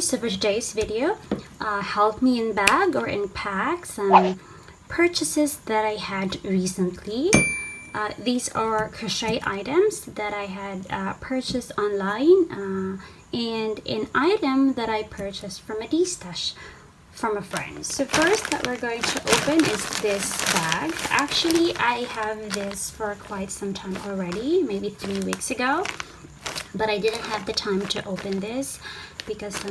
so for today's video, help me in bag or in pack some purchases that I had recently. These are crochet items that I had purchased online and an item that I purchased from a destash from a friend. So first that we're going to open is this bag. Actually, I have this for quite some time already, maybe 3 weeks ago, but I didn't have the time to open this because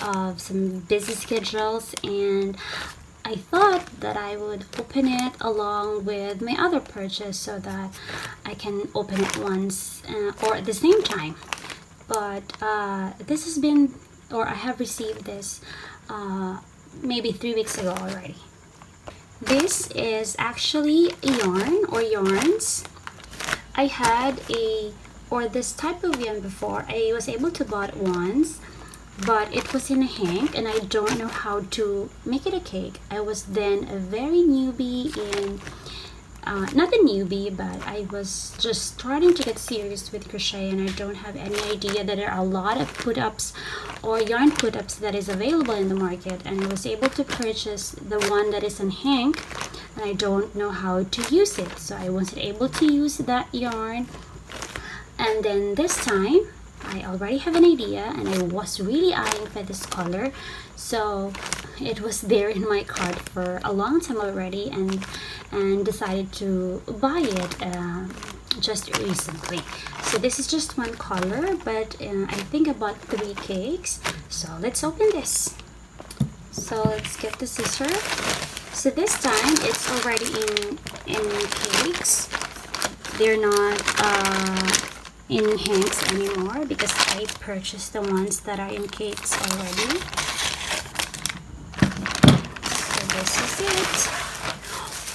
of some busy schedules, and I thought that I would open it along with my other purchase so that I can open it once or at the same time. But this has been, or I have received this maybe 3 weeks ago already. This is actually a yarn or yarns. I had this type of yarn before. I was able to buy it once, but it was in a hank and I don't know how to make it a cake. I was then a very newbie in not a newbie, but I was just starting to get serious with crochet, and I don't have any idea that there are a lot of put-ups or yarn put-ups that is available in the market, and I was able to purchase the one that is in hank, and I don't know how to use it, so I wasn't able to use that yarn. And then this time I already have an idea, and I was really eyeing for this color, so it was there in my cart for a long time already, and decided to buy it just recently. So this is just one color, but I think I bought 3 cakes. So let's open this. So let's get the scissor. So this time it's already in cakes. They're not in hanks anymore because I purchased the ones that are in cakes already. So this is it.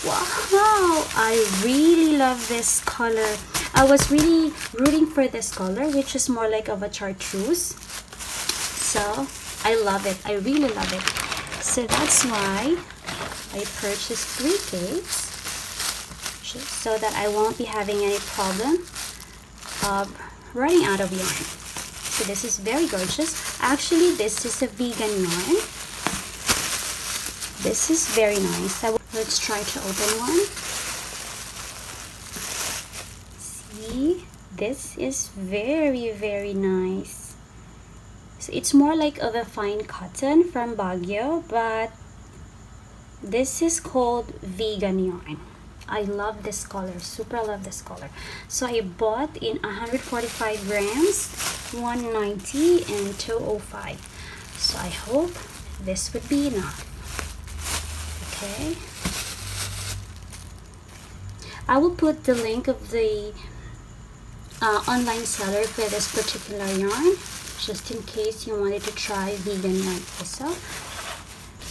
Wow, I really love this color. I was really rooting for this color, which is more like of a chartreuse. So I love it. I really love it. So that's why I purchased 3 cakes, so that I won't be having any problem of running out of yarn. So this is very gorgeous. Actually, this is a vegan yarn. This is very nice. Let's try to open one. See, this is very, very nice. So it's more like of a fine cotton from Baguio, but this is called vegan yarn. I love this color, super love this color. So I bought in 145 grams, 190 and 205. So I hope this would be enough. Okay. I will put the link of the online seller for this particular yarn, just in case you wanted to try vegan yarn also.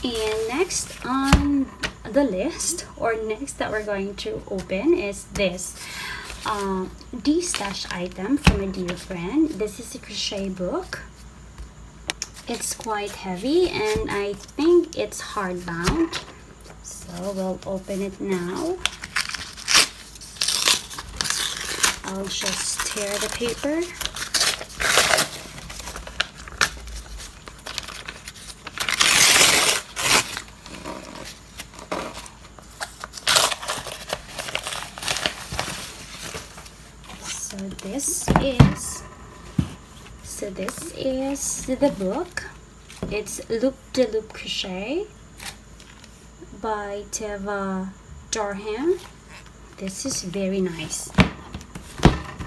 And next on the list, or next that we're going to open, is this destashed item from a dear friend. This is a crochet book. It's quite heavy and I think it's hardbound. So we'll open it now. I'll just tear the paper. So this is the book. It's Loop de Loop Crochet by Teva Durham. This is very nice.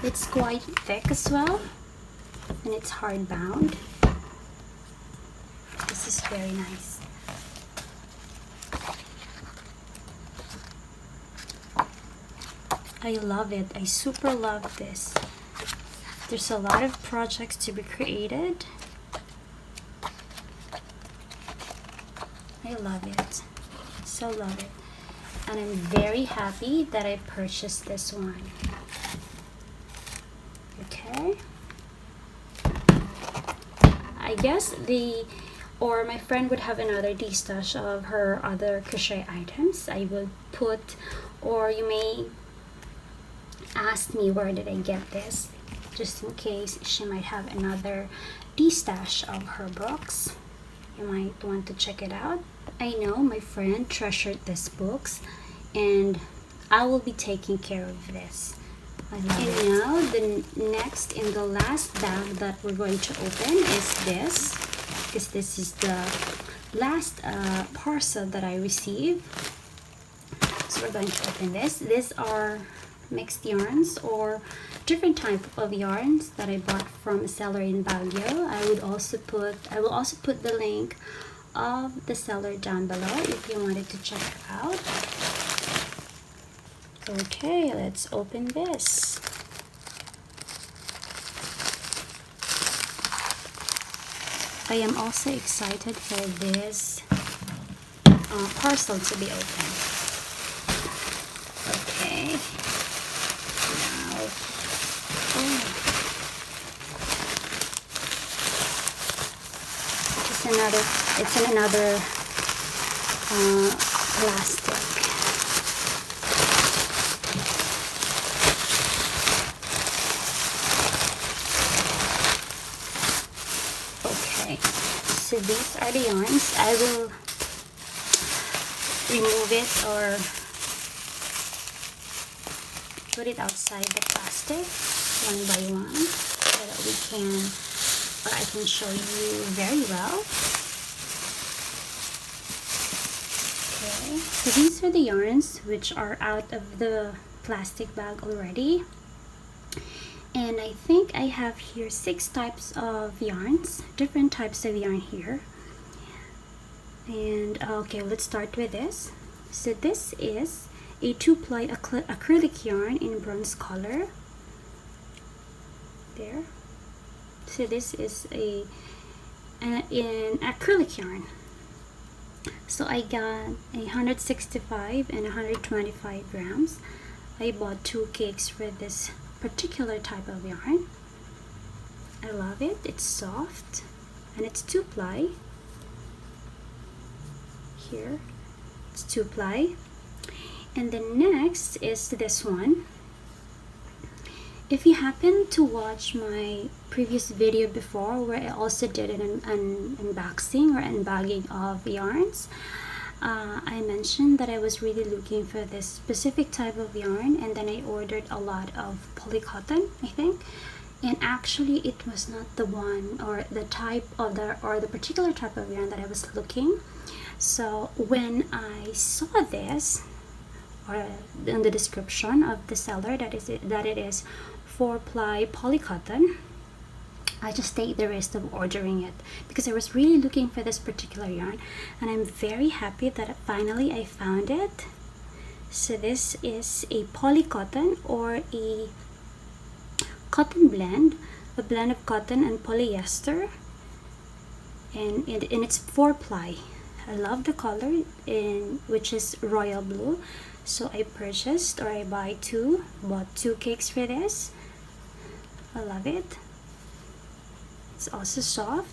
It's quite thick as well, and it's hardbound. This is very nice. I love it. I super love this. There's a lot of projects to be created. I love it. So love it. And I'm very happy that I purchased this one. Okay. I guess my friend would have another destash of her other crochet items. I will put, or you may ask me where did I get this, just in case she might have another destash of her books. You might want to check it out. I know my friend treasured these books, and I will be taking care of this. And now the next and the last bag that we're going to open is this, because this is the last parcel that I received. So we're going to open this. These are mixed yarns or different type of yarns that I bought from a seller in Baguio. I will also put the link of the seller down below if you wanted to check it out. Okay, let's open this. I am also excited for this parcel to be opened. Okay. Now, it's in another plastic. So these are the yarns. I will remove it or put it outside the plastic one by one so that we can, or I can show you very well. Okay, so these are the yarns which are out of the plastic bag already. And I think I have here 6 types of yarns, different types of yarn here. And okay, let's start with this. So this is a 2-ply acrylic yarn in bronze color. There. So this is an acrylic yarn. So I got 165 and 125 grams. I bought 2 cakes for this particular type of yarn. I love it. It's soft and it's 2-ply. Here it's 2-ply. And then next is this one. If you happen to watch my previous video before where I also did an unboxing or unbagging of yarns, I mentioned that I was really looking for this specific type of yarn, and then I ordered a lot of POLYCOTTON, I think, and actually it was not the one or the type of the particular type of yarn that I was looking. So when I saw this, or in the description of the seller that it is 4-ply POLYCOTTON, I just take the risk of ordering it because I was really looking for this particular yarn, and I'm very happy that finally I found it. So this is a POLYCOTTON or a cotton blend, a blend of cotton and polyester, and it's 4-ply. I love the color which is royal blue. So I bought 2 cakes for this. I love it. It's also soft.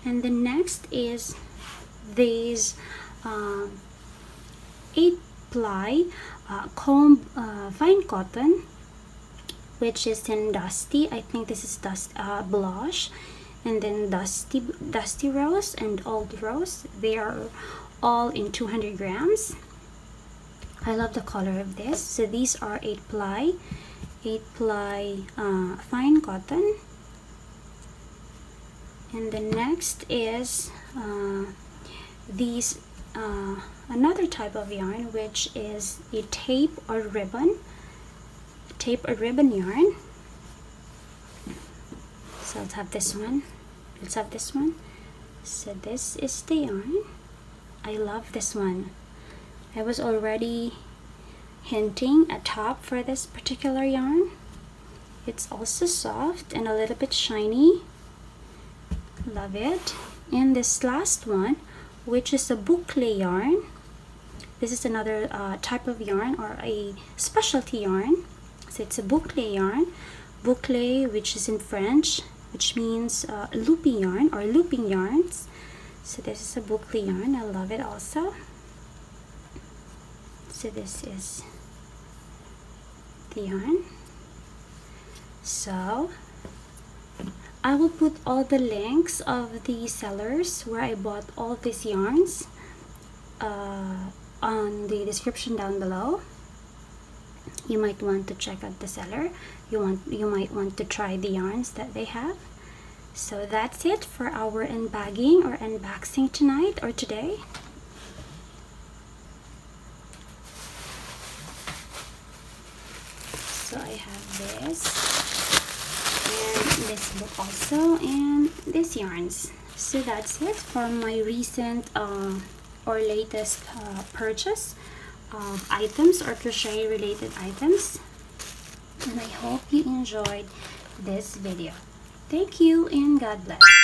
And the next is these 8-ply comb fine cotton, which is in dusty. I think this is blush, and then dusty rose and old rose. They are all in 200 grams. I love the color of this. So these are 8-ply fine cotton. And the next is another type of yarn, which is a tape or ribbon yarn. So let's have this one. So this is the yarn. I love this one. I was already hinting a top for this particular yarn. It's also soft and a little bit shiny. Love it. And this last one, which is a boucle yarn. This is another type of yarn or a specialty yarn. So it's a boucle yarn. Boucle, which is in French, which means looping yarn or looping yarns. So this is a boucle yarn. I love it also. So this is the yarn. So I will put all the links of the sellers where I bought all these yarns on the description down below. You might want to check out the seller. You might want to try the yarns that they have. So that's it for our unbagging or unboxing tonight or today. So I have this and this book also and these yarns. So that's it for my recent or latest purchase of items or crochet related items, and I hope you enjoyed this video. Thank you and God bless.